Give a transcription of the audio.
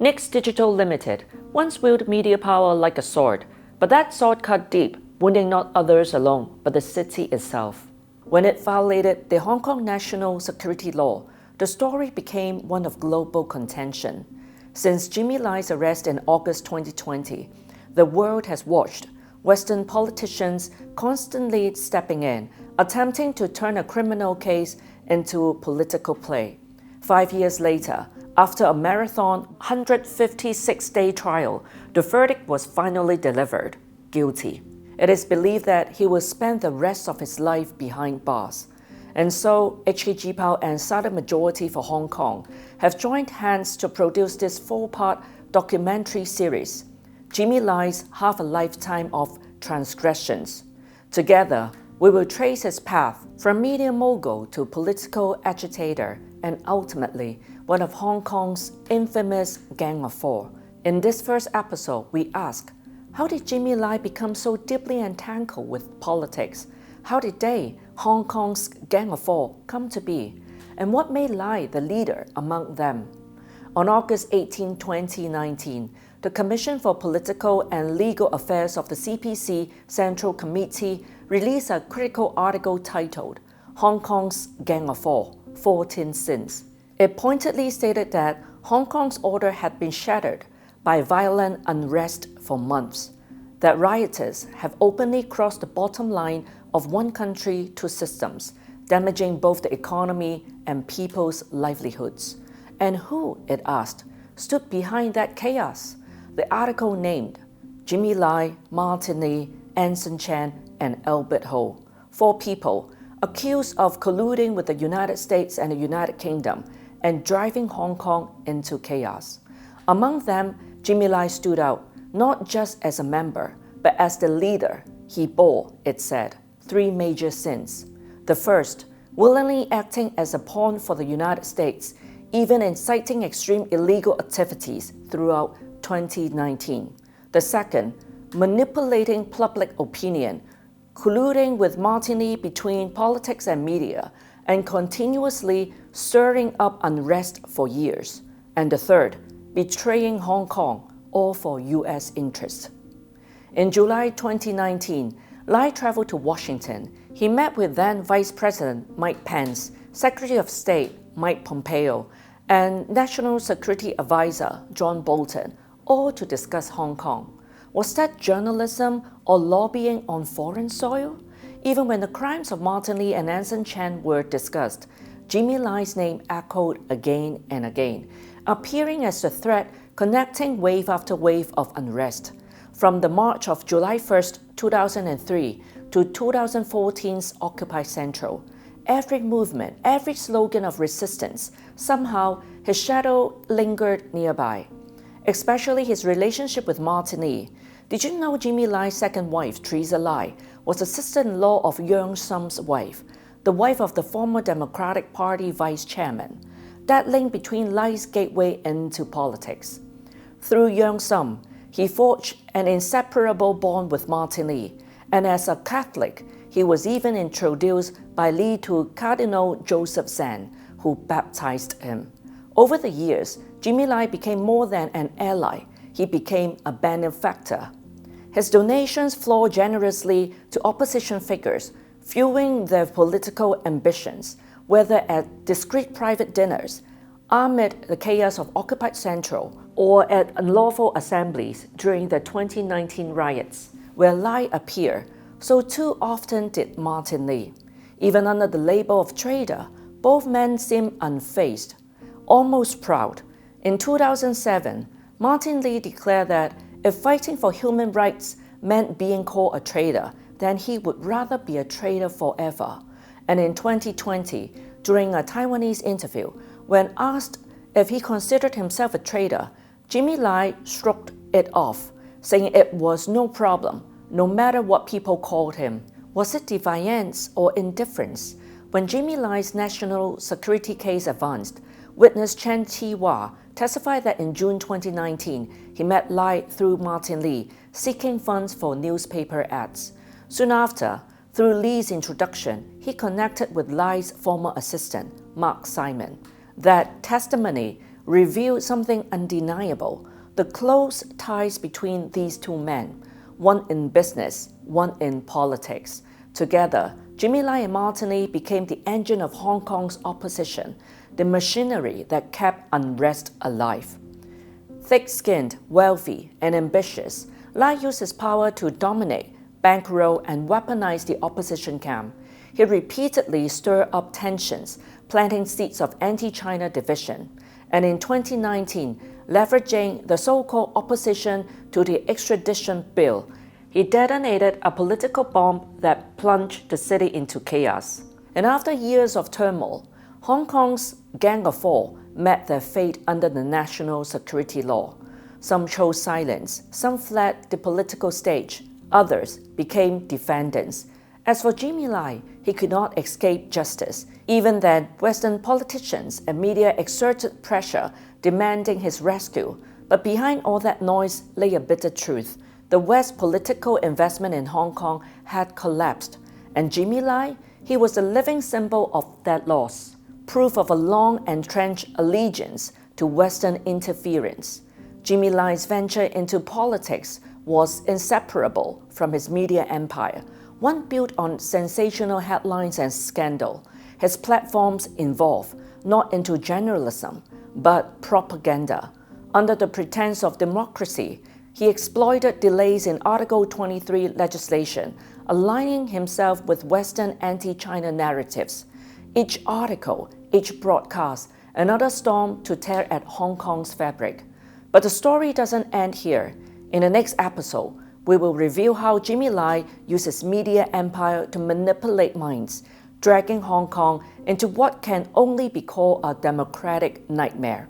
Nix Digital Limited once wielded media power like a sword, but that sword cut deep, wounding not others alone, but the city itself. When it violated the Hong Kong national security law, the story became one of global contention. Since Jimmy Lai's arrest in August 2020, the world has watched Western politicians constantly stepping in, attempting to turn a criminal case into political play. 5 years later, after a marathon 156-day trial, the verdict was finally delivered: guilty. It is believed that he will spend the rest of his life behind bars. And so, HKGpao and Silent Majority for Hong Kong have joined hands to produce this 4-part documentary series, Jimmy Lai's Half a Lifetime of Transgressions. Together, we will trace his path from media mogul to political agitator and ultimately one of Hong Kong's infamous Gang of Four. In this first episode, we ask, how did Jimmy Lai become so deeply entangled with politics? How did they, Hong Kong's Gang of Four, come to be? And what made Lai the leader among them? On August 18, 2019, the Commission for Political and Legal Affairs of the CPC Central Committee released a critical article titled Hong Kong's Gang of Four, 14 Sins. It pointedly stated that Hong Kong's order had been shattered by violent unrest for months, that rioters have openly crossed the bottom line of one country, two systems, damaging both the economy and people's livelihoods. And who, it asked, stood behind that chaos? The article named Jimmy Lai, Martin Lee, Anson Chan, and Albert Ho, 4 people accused of colluding with the United States and the United Kingdom and driving Hong Kong into chaos. Among them, Jimmy Lai stood out, not just as a member, but as the leader. He bore, it said, 3 major sins. The first, willingly acting as a pawn for the United States, even inciting extreme illegal activities throughout 2019. The second, manipulating public opinion, colluding with Martin Lee between politics and media, and continuously stirring up unrest for years. And the third, betraying Hong Kong, all for U.S. interests. In July 2019, Lai traveled to Washington. He met with then Vice President Mike Pence, Secretary of State Mike Pompeo, and National Security Advisor John Bolton, all to discuss Hong Kong. Was that journalism or lobbying on foreign soil? Even when the crimes of Martin Lee and Anson Chan were discussed, Jimmy Lai's name echoed again and again, appearing as a threat connecting wave after wave of unrest. From the march of July 1, 2003 to 2014's Occupy Central, every movement, every slogan of resistance, somehow his shadow lingered nearby. Especially his relationship with Martin Lee. Did you know Jimmy Lai's second wife, Teresa Lai, was a sister-in-law of Yeung Sum's wife, the wife of the former Democratic Party vice chairman? That link between Lai's gateway into politics. Through Yeung Sum, he forged an inseparable bond with Martin Lee, and as a Catholic, he was even introduced by Lee to Cardinal Joseph Zen, who baptized him. Over the years, Jimmy Lai became more than an ally. He became a benefactor. His donations flowed generously to opposition figures, fueling their political ambitions, whether at discreet private dinners, amid the chaos of Occupy Central, or at unlawful assemblies during the 2019 riots. Where Lai appeared, so too often did Martin Lee. Even under the label of traitor, both men seemed unfazed, almost proud. In 2007, Martin Lee declared that if fighting for human rights meant being called a traitor, then he would rather be a traitor forever. And in 2020, during a Taiwanese interview, when asked if he considered himself a traitor, Jimmy Lai shrugged it off, saying it was no problem, no matter what people called him. Was it defiance or indifference? When Jimmy Lai's national security case advanced, witness Chen Chi-Wah testified that in June 2019, he met Lai through Martin Lee, seeking funds for newspaper ads. Soon after, through Lee's introduction, he connected with Lai's former assistant, Mark Simon. That testimony revealed something undeniable: the close ties between these two men, one in business, one in politics. Together, Jimmy Lai and Martini became the engine of Hong Kong's opposition, the machinery that kept unrest alive. Thick-skinned, wealthy, and ambitious, Lai used his power to dominate, bankroll, and weaponize the opposition camp. He repeatedly stirred up tensions, planting seeds of anti-China division. And in 2019, leveraging the so-called opposition to the extradition bill, he detonated a political bomb that plunged the city into chaos. And after years of turmoil, Hong Kong's Gang of Four met their fate under the national security law. Some chose silence, some fled the political stage, others became defendants. As for Jimmy Lai, he could not escape justice. Even then, Western politicians and media exerted pressure demanding his rescue. But behind all that noise lay a bitter truth. The West's political investment in Hong Kong had collapsed. And Jimmy Lai, he was a living symbol of that loss, proof of a long entrenched allegiance to Western interference. Jimmy Lai's venture into politics was inseparable from his media empire, one built on sensational headlines and scandal. His platforms evolved not into journalism, but propaganda. Under the pretense of democracy, he exploited delays in Article 23 legislation, aligning himself with Western anti-China narratives. Each article, each broadcast, another storm to tear at Hong Kong's fabric. But the story doesn't end here. In the next episode, we will reveal how Jimmy Lai used his media empire to manipulate minds, dragging Hong Kong into what can only be called a democratic nightmare.